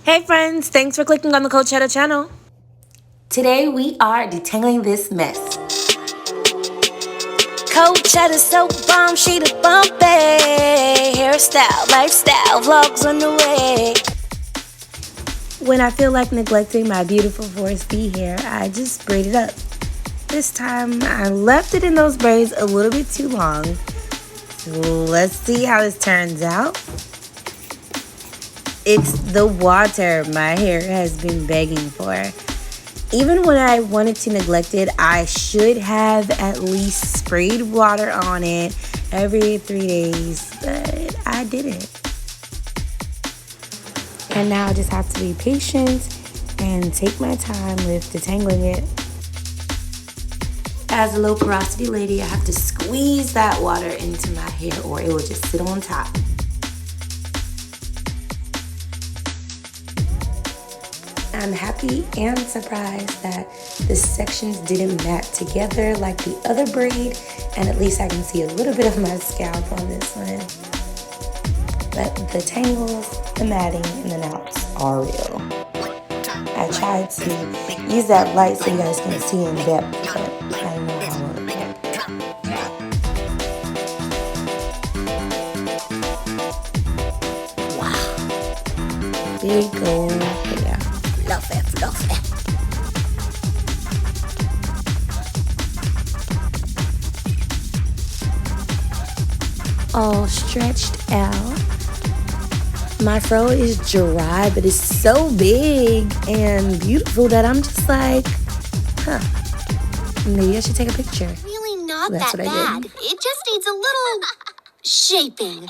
Hey friends, thanks for clicking on the CoChettaXo channel. Today we are detangling this mess. CoChettaXo so bomb, she the bumpy. Hairstyle, lifestyle, vlogs on the way. When I feel like neglecting my beautiful 4C hair, I just braid it up. This time I left it in those braids a little bit too long. So let's see how this turns out. It's the water my hair has been begging for. Even when I wanted to neglect it, I should have at least sprayed water on it every 3 days, but I didn't. And now I just have to be patient and take my time with detangling it. As a low porosity lady, I have to squeeze that water into my hair or it will just sit on top. I'm happy and surprised that the sections didn't mat together like the other braid, and at least I can see a little bit of my scalp on this one. But the tangles, the matting, and the knots are real. I tried to use that light so you guys can see in depth, but I don't know how it works. Wow. Big old hair. Fluffy, fluffy. All stretched out. My fro is dry, but it's so big and beautiful that I'm just like, maybe I should take a picture. Really not That's that what I bad. did. It just needs a little shaping.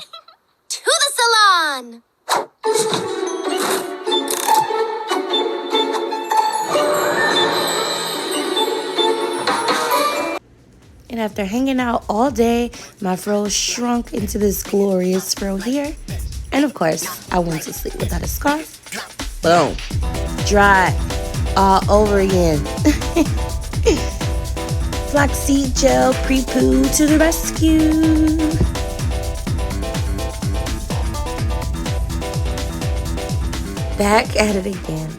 To the salon! And after hanging out all day, my fro shrunk into this glorious fro here. And of course, I went to sleep without a scarf. Boom. Dry. All over again. Flaxseed gel pre-poo to the rescue. Back at it again.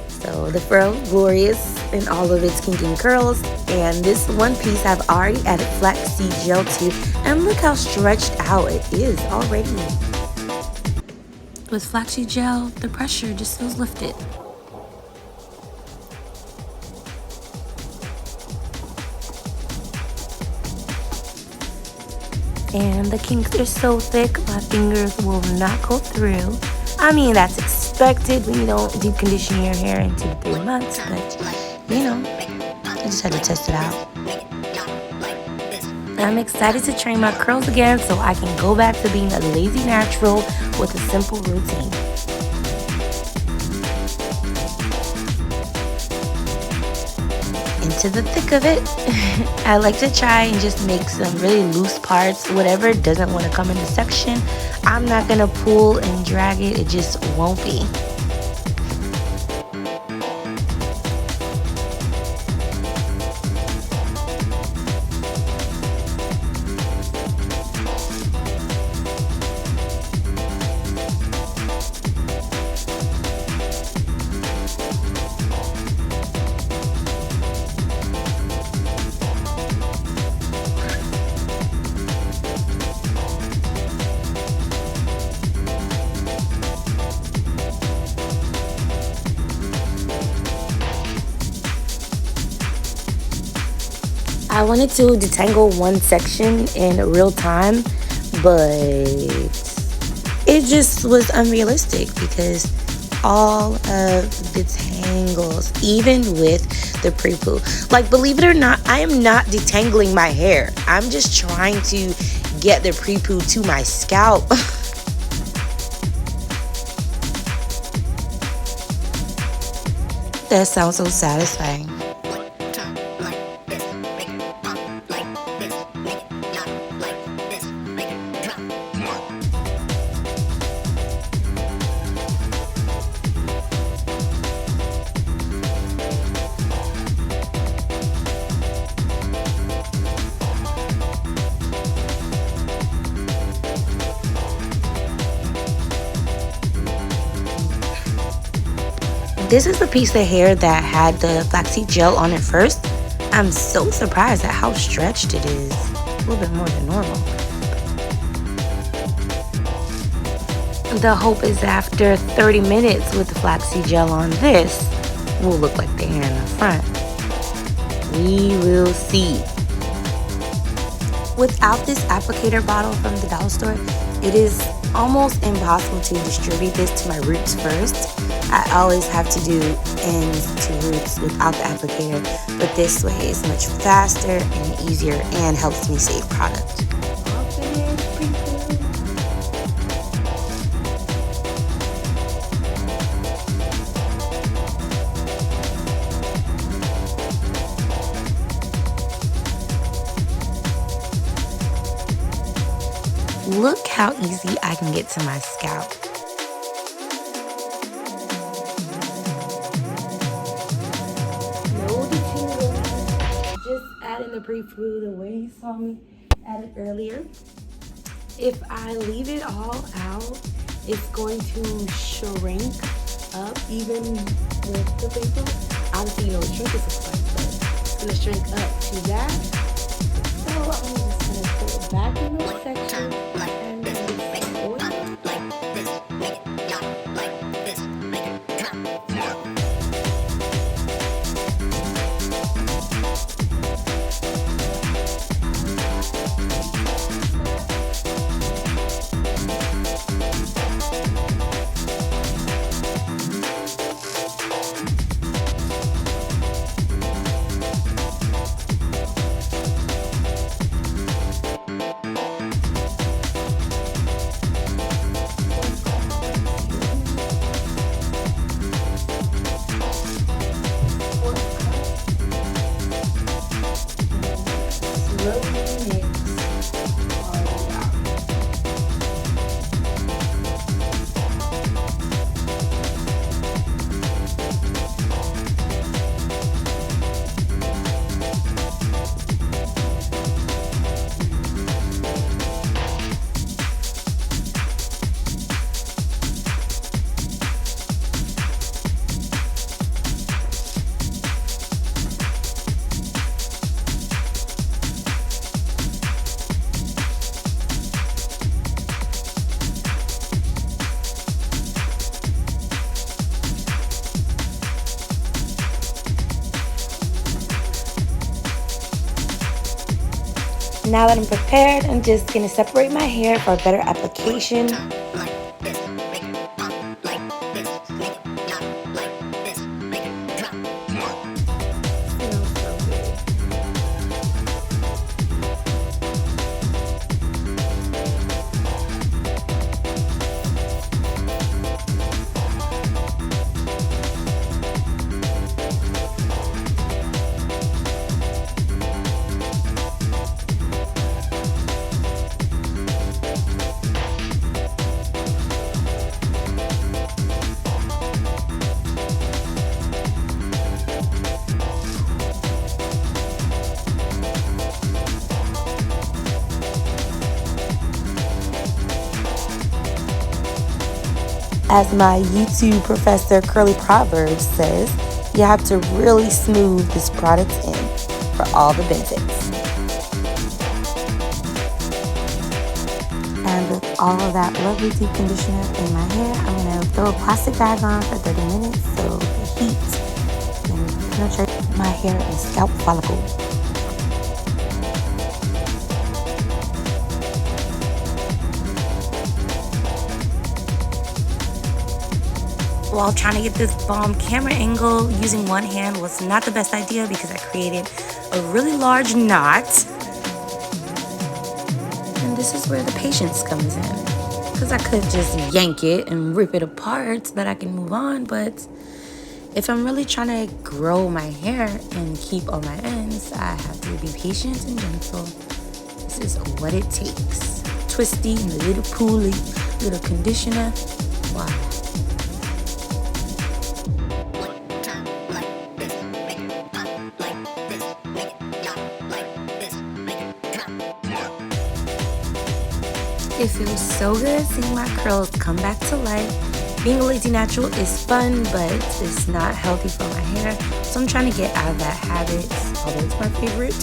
So the fro, glorious in all of its kinky and curls. And this one piece I've already added flaxseed gel to. And look how stretched out it is already. With flaxseed gel, the pressure just feels lifted. And the kinks are so thick, my fingers will not go through. I mean, that's expected when you don't deep condition your hair in 2 to 3 months, but you know, I just had to test it out. I'm excited to train my curls again so I can go back to being a lazy natural with a simple routine. Into the thick of it. I like to try and just make some really loose parts. Whatever doesn't want to come into section, I'm not going to pull and drag it. It just won't be. I wanted to detangle one section in real time, but it just was unrealistic because all of the tangles, even with the pre-poo, like believe it or not, I am not detangling my hair. I'm just trying to get the pre-poo to my scalp. That sounds so satisfying. This is the piece of hair that had the flaxseed gel on it first. I'm so surprised at how stretched it is. A little bit more than normal. The hope is after 30 minutes with the flaxseed gel on this, will look like the hair in the front. We will see. Without this applicator bottle from the dollar store, it is almost impossible to distribute this to my roots first. I always have to do ends to roots without the applicator, but this way is much faster and easier and helps me save product. Look how easy I can get to my scalp. No detangling, just adding the pre-flu the way you saw me add it earlier. If I leave it all out, it's going to shrink up even with the pre-flu. Obviously, you know what shrink is like, but it's going to shrink up to that. So I'm just going to put it back in this section. Now that I'm prepared, I'm just going to separate my hair for a better application. As my YouTube professor Curly Proverbs says, you have to really smooth this product in for all the benefits. And with all of that lovely deep conditioner in my hair, I'm going to throw a plastic bag on for 30 minutes so the heat can penetrate my hair and scalp follicle. While trying to get this bomb camera angle, using one hand was not the best idea because I created a really large knot. And this is where the patience comes in. Because I could just yank it and rip it apart so that I can move on. But if I'm really trying to grow my hair and keep all my ends, I have to be patient and gentle. This is what it takes. Twisty and a little pooly, little conditioner. Wow. It feels so good seeing my curls come back to life Being a lazy natural is fun, but it's not healthy for my hair. So I'm trying to get out of that habit, although it's my favorite.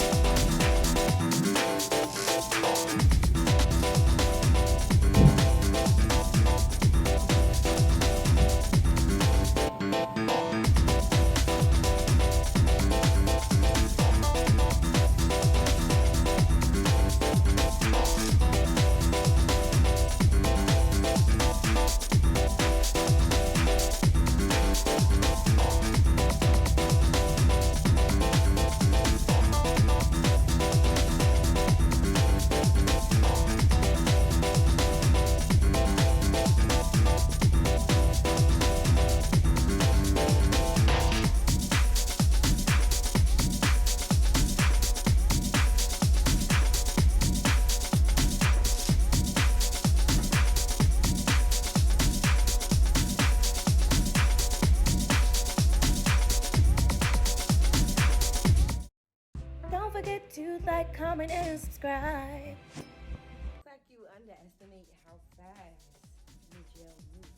Don't forget to like, comment, and subscribe. Looks like you underestimate how fast the gel moves.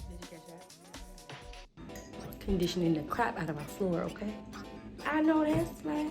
Did you catch that? Conditioning the crap out of my floor, okay? I know that's right.